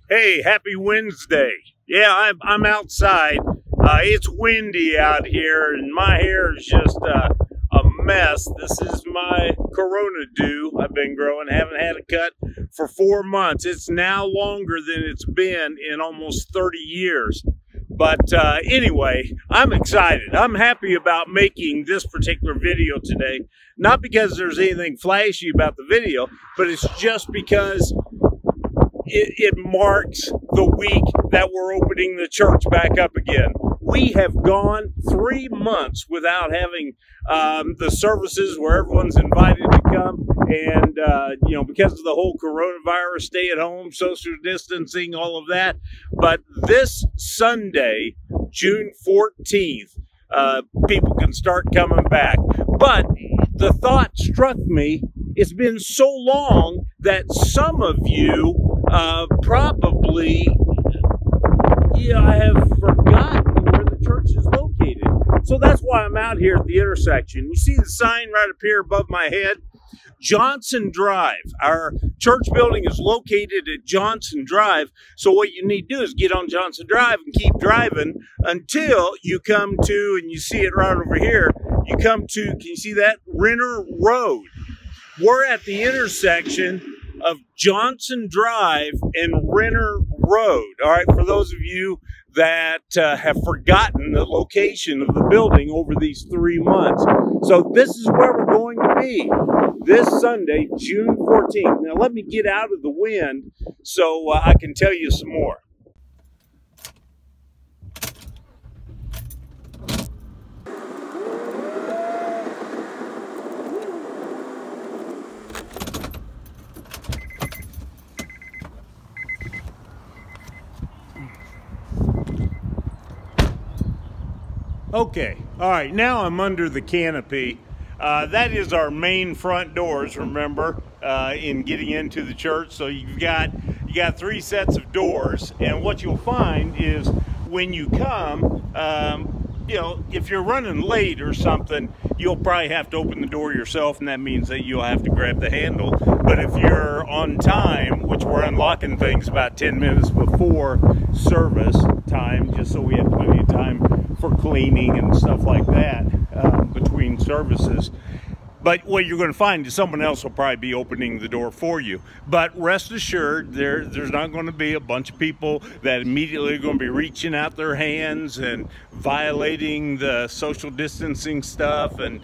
Hey, happy Wednesday. Yeah, I'm outside. It's windy out here, and my hair is just a mess. This is my Corona dew I've been growing. Haven't had a cut for 4 months. It's now longer than it's been in almost 30 years. But anyway, I'm excited. I'm happy about making this particular video today. Not because there's anything flashy about the video, but it's just because it marks the week that we're opening the church back up again. We have gone 3 months without having the services where everyone's invited to come. And, because of the whole coronavirus, stay at home, social distancing, all of that. But this Sunday, June 14th, people can start coming back. But the thought struck me, it's been so long that some of you probably, I have forgotten where the church is located. So that's why I'm out here at the intersection. You see the sign right up here above my head? Johnson Drive. Our church building is located at Johnson Drive. So what you need to do is get on Johnson Drive and keep driving until you come to, and you see it right over here, you come to, can you see that? Renner Road. We're at the intersection of Johnson Drive and Renner Road. All right, for those of you that have forgotten the location of the building over these 3 months. So this is where we're going to be this Sunday, June 14th. Now let me get out of the wind so I can tell you some more. Okay, all right, now I'm under the canopy. That is our main front doors, remember, in getting into the church. So you got 3 sets of doors, and what you'll find is when you come, if you're running late or something, you'll probably have to open the door yourself, and that means that you'll have to grab the handle. But if you're on time, which we're unlocking things about 10 minutes before service time, just so we have plenty of time for cleaning and stuff like that between services. But what you're going to find is someone else will probably be opening the door for you. But rest assured, there's not going to be a bunch of people that immediately are going to be reaching out their hands and violating the social distancing stuff and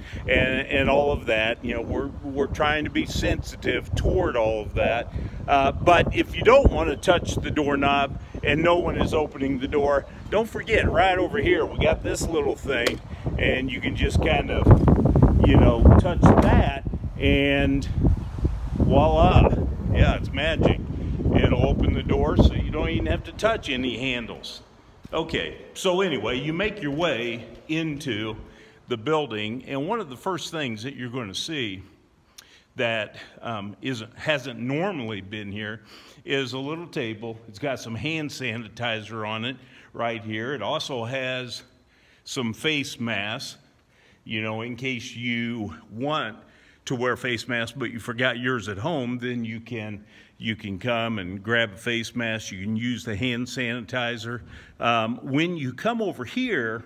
all of that. We're trying to be sensitive toward all of that. But if you don't want to touch the doorknob and no one is opening the door, don't forget, right over here, we got this little thing, and you can just kind of, touch that, and voila. Yeah, it's magic. It'll open the door so you don't even have to touch any handles. Okay, so anyway, you make your way into the building, and one of the first things that you're going to see that hasn't normally been here is a little table. It's got some hand sanitizer on it right here. It also has some face masks, in case you want to wear face masks but you forgot yours at home. Then you can come and grab a face mask. You can use the hand sanitizer. When you come over here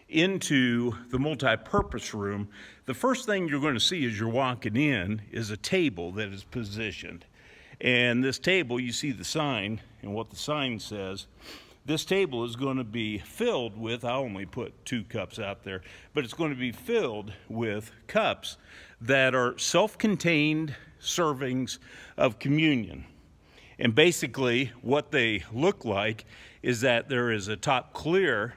into the multi-purpose room, the first thing you're going to see as you're walking in is a table that is positioned. And this table, you see the sign and what the sign says. This table is going to be filled with, I only put 2 cups out there, but it's going to be filled with cups that are self-contained servings of communion. And basically what they look like is that there is a top clear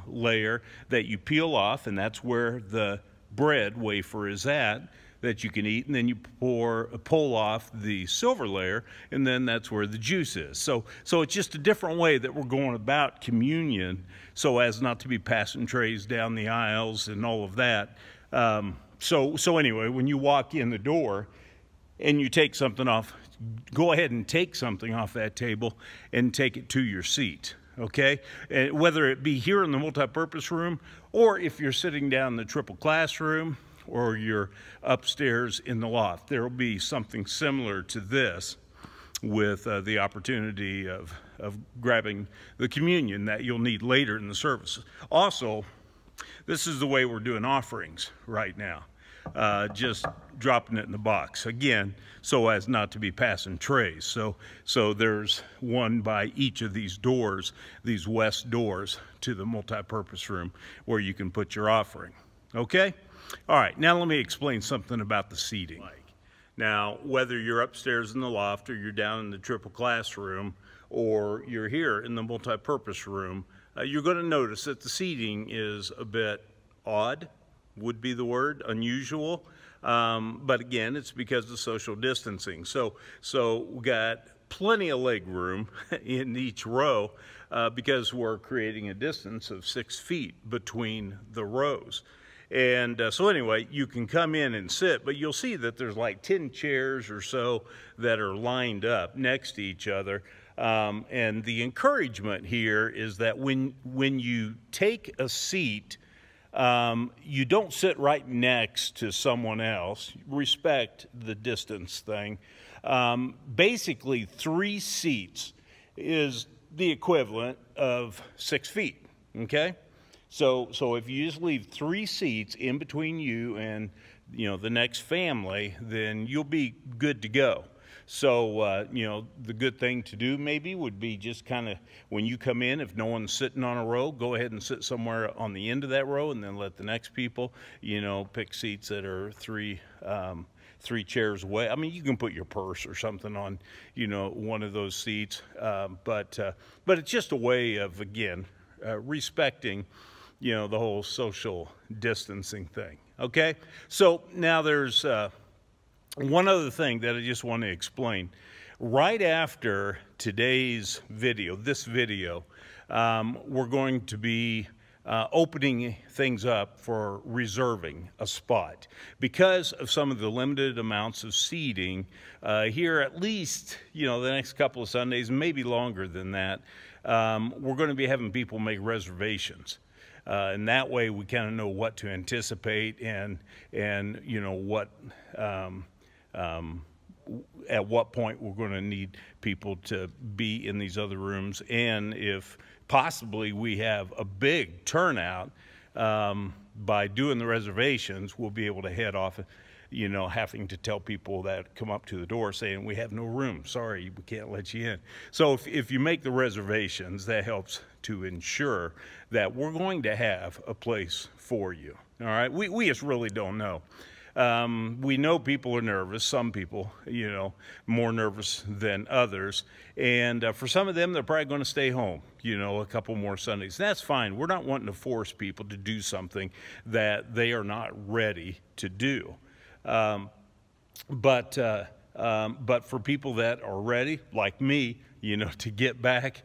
layer that you peel off, and that's where the bread wafer is at that you can eat, and then you pull off the silver layer, and then that's where the juice is. So it's just a different way that we're going about communion so as not to be passing trays down the aisles and all of that. So anyway, when you walk in the door and you take something off, go ahead and take something off that table and take it to your seat. Okay, and whether it be here in the multi-purpose room, or if you're sitting down in the triple classroom, or you're upstairs in the loft, there will be something similar to this. with the opportunity of grabbing the communion that you'll need later in the service. Also, this is the way we're doing offerings right now. Just dropping it in the box again, so as not to be passing trays. So there's one by each of these doors, these west doors to the multi-purpose room, where you can put your offering. Okay? All right, now let me explain something about the seating. Now, whether you're upstairs in the loft, or you're down in the triple classroom, or you're here in the multi-purpose room, you're going to notice that the seating is a bit odd, would be the word, unusual. But again, it's because of social distancing. So we got plenty of leg room in each row because we're creating a distance of 6 feet between the rows. And so anyway, you can come in and sit, but you'll see that there's like 10 chairs or so that are lined up next to each other. And the encouragement here is that when you take a seat, you don't sit right next to someone else. Respect the distance thing. Basically, 3 seats is the equivalent of 6 feet, okay? So if you just leave 3 seats in between you and, the next family, then you'll be good to go. So, the good thing to do maybe would be just kind of, when you come in, if no one's sitting on a row, go ahead and sit somewhere on the end of that row, and then let the next people, pick seats that are 3 chairs away. I mean, you can put your purse or something on, one of those seats. But it's just a way of, again, respecting, the whole social distancing thing. Okay? So now there's one other thing that I just want to explain. Right after today's video, we're going to be opening things up for reserving a spot. Because of some of the limited amounts of seating here, at least, the next couple of Sundays, maybe longer than that, we're going to be having people make reservations. And that way we kind of know what to anticipate and what at what point we're going to need people to be in these other rooms, and if possibly we have a big turnout, by doing the reservations, we'll be able to head off, having to tell people that come up to the door saying, we have no room, sorry, we can't let you in. So if you make the reservations, that helps to ensure that we're going to have a place for you. All right, we just really don't know. We know people are nervous, some people, more nervous than others. And for some of them, they're probably going to stay home, a couple more Sundays. That's fine. We're not wanting to force people to do something that they are not ready to do. But for people that are ready, like me, to get back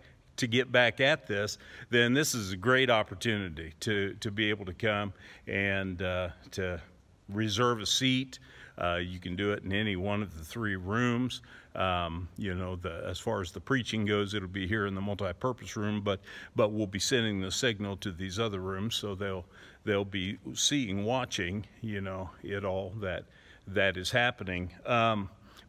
at this, then this is a great opportunity to be able to come and to reserve a seat. You can do it in any one of the 3 rooms. As far as the preaching goes, it'll be here in the multi-purpose room, but we'll be sending the signal to these other rooms, so they'll be watching, it all that is happening.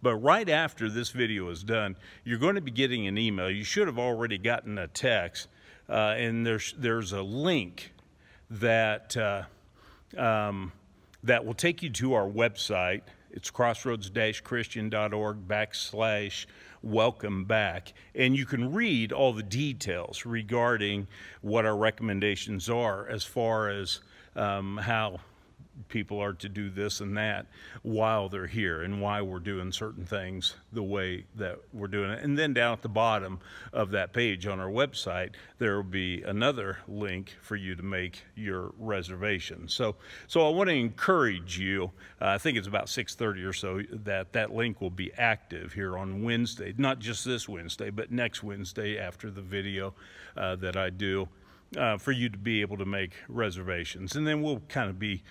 But right after this video is done, you're going to be getting an email. You should have already gotten a text, and there's a link that that will take you to our website. It's crossroads-christian.org/welcome back. And you can read all the details regarding what our recommendations are as far as how people are to do this and that while they're here, and why we're doing certain things the way that we're doing it. And then down at the bottom of that page on our website, there will be another link for you to make your reservation. So I want to encourage you, I think it's about 6:30 or so, that link will be active here on Wednesday, not just this Wednesday, but next Wednesday after the video that I do, for you to be able to make reservations. And then we'll kind of be,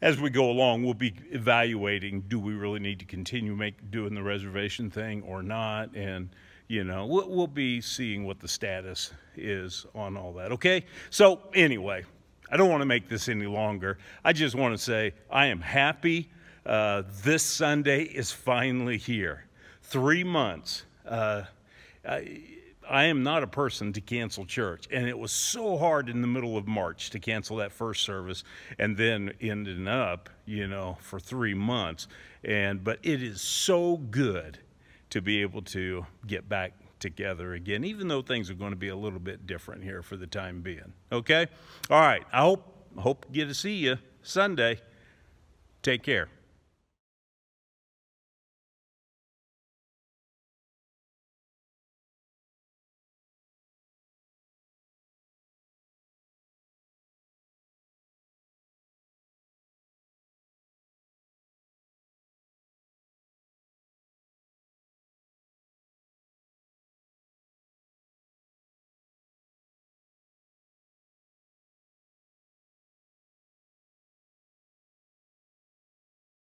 as we go along, we'll be evaluating, do we really need to continue doing the reservation thing or not? And, we'll be seeing what the status is on all that, okay? So anyway, I don't want to make this any longer. I just want to say I am happy this Sunday is finally here. 3 months I am not a person to cancel church, and it was so hard in the middle of March to cancel that first service, and then ending up, for 3 months. But it is so good to be able to get back together again, even though things are going to be a little bit different here for the time being. Okay? All right. I hope get to see you Sunday. Take care.